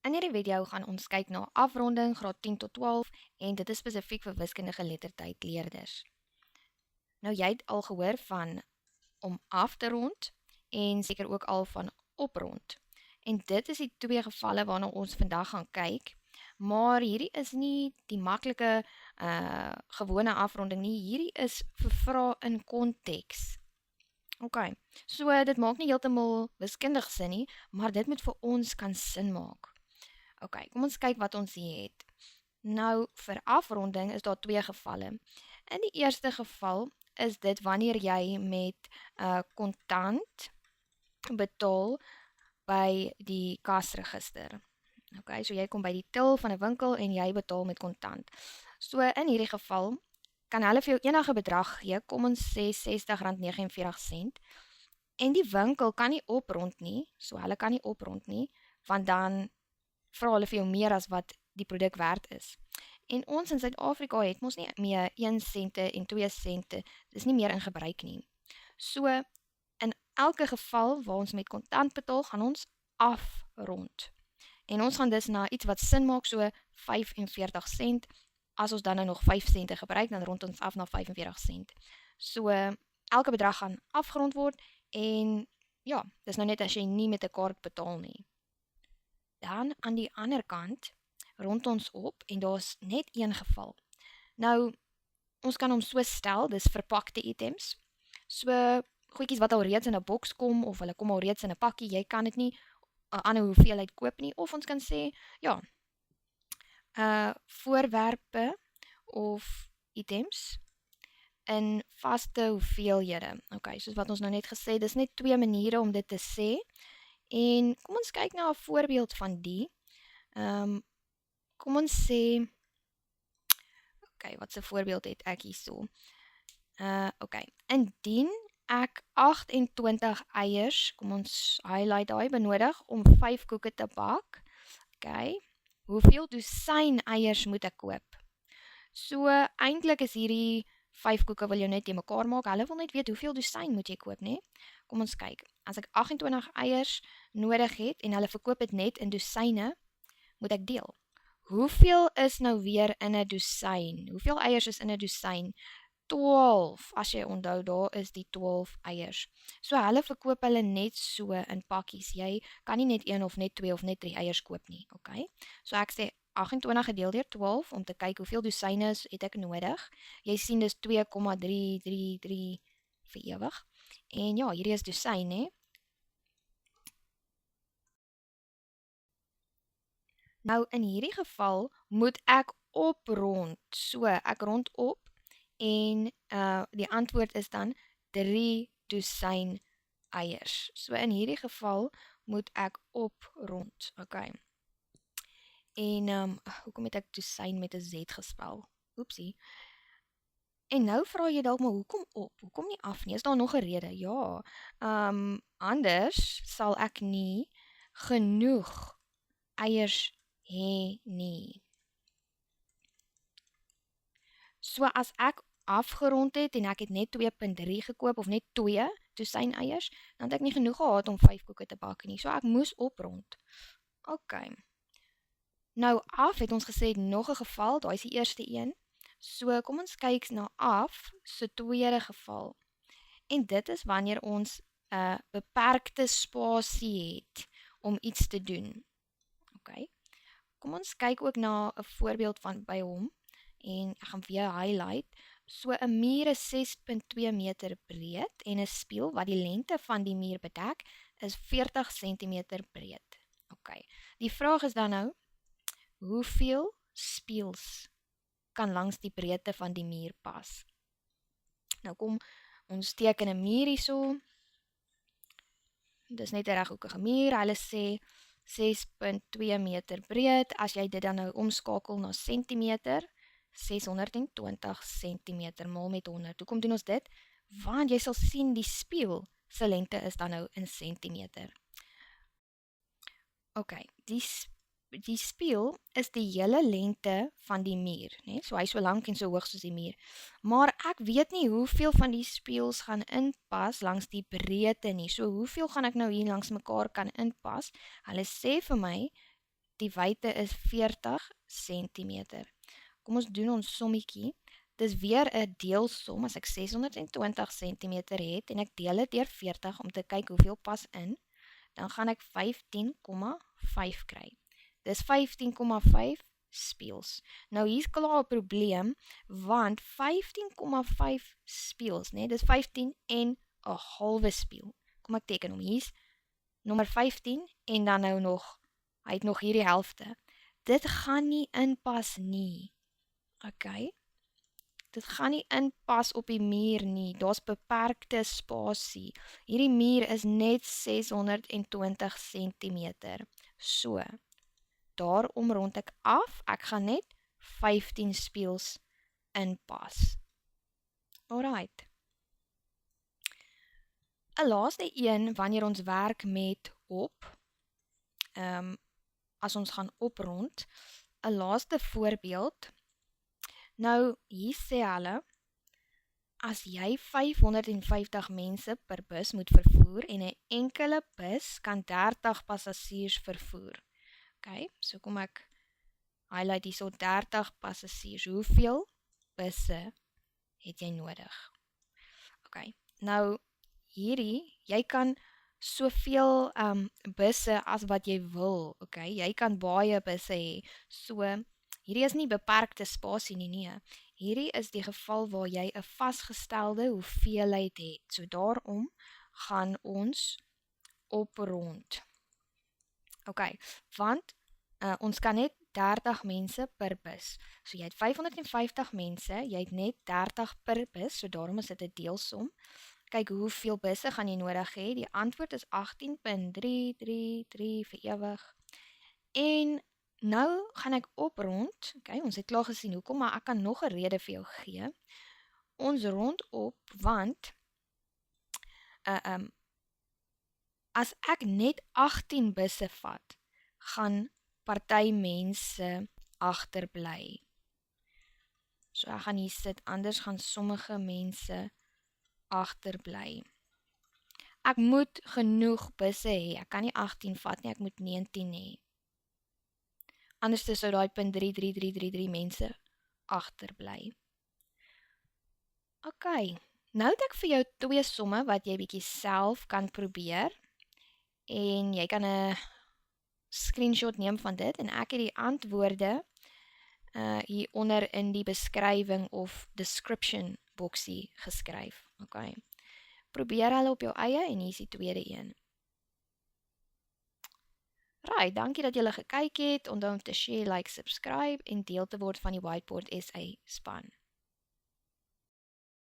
In hierdie video gaan ons kyk na afronding graad 10 tot 12 en dit is spesifiek vir wiskundige lettertyd leerders. Nou jy het al gehoor van om af te rond en seker ook al van oprond. En dit is die twee gevalle waarna ons vandag gaan kyk, maar hierdie is nie die maklike gewone afronding nie, hierdie is vir vrae in konteks. Ok, so dit maak nie heeltemal wiskundig sin nie, maar dit moet vir ons kan sin maak. Ok, kom ons kyk wat ons hier het. Nou, vir afronding is daar twee gevalle. In die eerste geval is dit wanneer jy met kontant betaal by die kasregister. Ok, so jy kom by die til van 'n winkel en jy betaal met kontant. So in hierdie geval kan hulle vir jou enige bedrag gee, kom ons sê R60.49, en die winkel kan nie oprond nie, so hulle kan nie oprond nie, want dan vra hulle vir jou meer as wat die produk werd is. En ons in Suid-Afrika het mos nie meer 1 sente en 2 sente, dis nie meer in gebruik nie. So, in elke geval waar ons met kontant betaal, gaan ons afrond. En ons gaan dus na iets wat sin maak, so 45 sent, as ons dan nou nog 5 sente gebruik, dan rond ons af na 45 sent. So, elke bedrag gaan afgerond word, en ja, dis nou net as jy nie met 'n kaart betaal nie. Dan aan die ander kant rond ons op en daar's net een geval. Nou, ons kan hom so stel, dis verpakte items. So, goedjies wat al reeds in 'n boks kom, of hulle kom al reeds in 'n pakkie, jy kan dit nie 'n ander hoeveelheid koop nie, of ons kan sê, ja, voorwerpe of items in vaste hoeveelhede. Ok, soos wat ons nou net gesê, dis net twee maniere om dit te sê. En kom ons kyk na 'n voorbeeld van die. Kom ons sê, ok, wat 'n voorbeeld het ek hierso? Ok, indien ek 28 eiers, kom ons highlight daai, benodig om 5 koeke te bak. Ok, hoeveel dosyn eiers moet ek koop? So, eintlik is hierdie 5 koeke wil jou net mekaar maak, hulle wil net weet hoeveel dosyn moet jy koop, né? Kom ons kyk, as ek 28 eiers nodig het, en hulle verkoop het net in dosyne, moet ek deel. Hoeveel is nou weer in 'n dosyn? Hoeveel eiers is in 'n dosyn? 12, as jy onthou, daar is die 12 eiers. So hulle verkoop hulle net so in pakkies. Jy kan nie net 1 of net 2 of net 3 eiers koop nie, ok? So ek sê 28 gedeel deur 12, om te kyk hoeveel dosyne het ek nodig. Jy sien dis 2,333 vir ewig. En ja, hierdie is dosyn, hè? Nou, in hierdie geval moet ek oprond. So, ek rond op, en die antwoord is dan 3 dosyn eiers. So, in hierdie geval moet ek oprond. Ok. En, hoekom het ek dosyn met 'n Z gespel? Oepsie. En nou vra jy dalk maar hoekom op? Hoekom nie af nie? Is daar nog 'n rede? Ja. Anders sal ek nie genoeg eiers hê nie. So as ek afgerond het en ek het net 2,3 gekoop of net 2 dosyn eiers, dan het ek nie genoeg gehad om 5 koeke te bak nie. So ek moes oprond. Ok. Nou af het ons gesê nog 'n geval, daai is die eerste een. So kom ons kyk na af se tweede geval. En dit is wanneer ons 'n beperkte spasie het om iets te doen. Ok. Kom ons kyk ook na 'n voorbeeld van by hom, en ek gaan weer highlight. So 'n muur is 6,2 meter breed, en 'n spieël wat die lengte van die muur bedek is 40 cm breed. Ok. Die vraag is dan nou, hoeveel spieëls kan langs die breedte van die muur pas? Nou kom, ons teken 'n muur hierso. Dis net 'n reghoekige muur. Hulle sê 6,2 meter breed. As jy dit dan nou omskakel na sentimeter, 620 cm maal met 100. Hoekom doen ons dit? Want jy sal sien die spieël se lengte is dan nou in sentimeter. Ok, die spieël is die hele lengte van die muur, né? So hy is so lank en so hoog soos die muur. Maar ek weet nie hoeveel van die spieëls gaan inpas langs die breedte nie. So hoeveel gaan ek nou hier langs mekaar kan inpas? Hulle sê vir my die wyte is 40 centimeter. Kom ons doen ons sommetjie. Dis weer 'n deelsom, as ek 620 centimeter het, en ek deel dit deur 40 om te kyk hoeveel pas in, dan gaan ek 15,5 kry. Dis 15,5 spieëls. Nou hier's klaar 'n probleem, want 15,5 spieëls, nee, dis 15 en 'n halwe spieël. Kom ek teken hom, hier's nommer 15 en dan nou nog, hy het nog hierdie helfte. Dit gaan nie inpas nie. Okay. Dit gaan nie inpas op die muur nie. Daar's beperkte spasie. Hierdie muur is net 620 centimeter. So, daarom rond ek af. Ek gaan net 15 spieëls inpas. Alright. 'n laaste een, wanneer ons werk met op, as ons gaan oprond, 'n laaste voorbeeld. Nou, hier sê hulle, as jy 550 mense per bus moet vervoer en 'n enkele bus kan 30 passasiers vervoer. Okay, so kom ek highlight hier so 30 passasiers. Hoeveel busse het jy nodig? Okay, nou hierdie, jy kan soveel busse as wat jy wil, okay? Jy kan baie busse hê. So, hierdie is nie beperkte spasie nie, nee. Hierdie is die geval waar jy 'n vasgestelde hoeveelheid het. So daarom gaan ons oprond. Okay, want ons kan net 30 mense per bus. So jy het 550 mense, jy het net 30 per bus, so daarom is dit 'n deelsom. Kyk, hoeveel busse gaan jy nodig hê? Die antwoord is 18.333 vir ewig. En nou gaan ek oprond. Okay, ons het klaar gesien hoekom, maar ek kan nog 'n rede vir jou gee. Ons rond op, want as ek net 18 busse vat, gaan party mense agterbly. So ek gaan hier sit, anders gaan sommige mense agterbly. Ek moet genoeg busse hê. Ek kan nie 18 vat nie, ek moet 19 hê. Anders sou daai 0.33333 mense agterbly. Okay, nou het ek vir jou 2 somme wat jy bietjie self kan probeer. En jy kan 'n screenshot neem van dit en ek het die antwoorde hier onder in die beskrywing of description boksie geskryf. Okay. Probeer hulle op jou eie en hier is die tweede een. Right, dankie dat julle gekyk het. Onthou om te share, like, subscribe en deel te word van die Whiteboard SA span.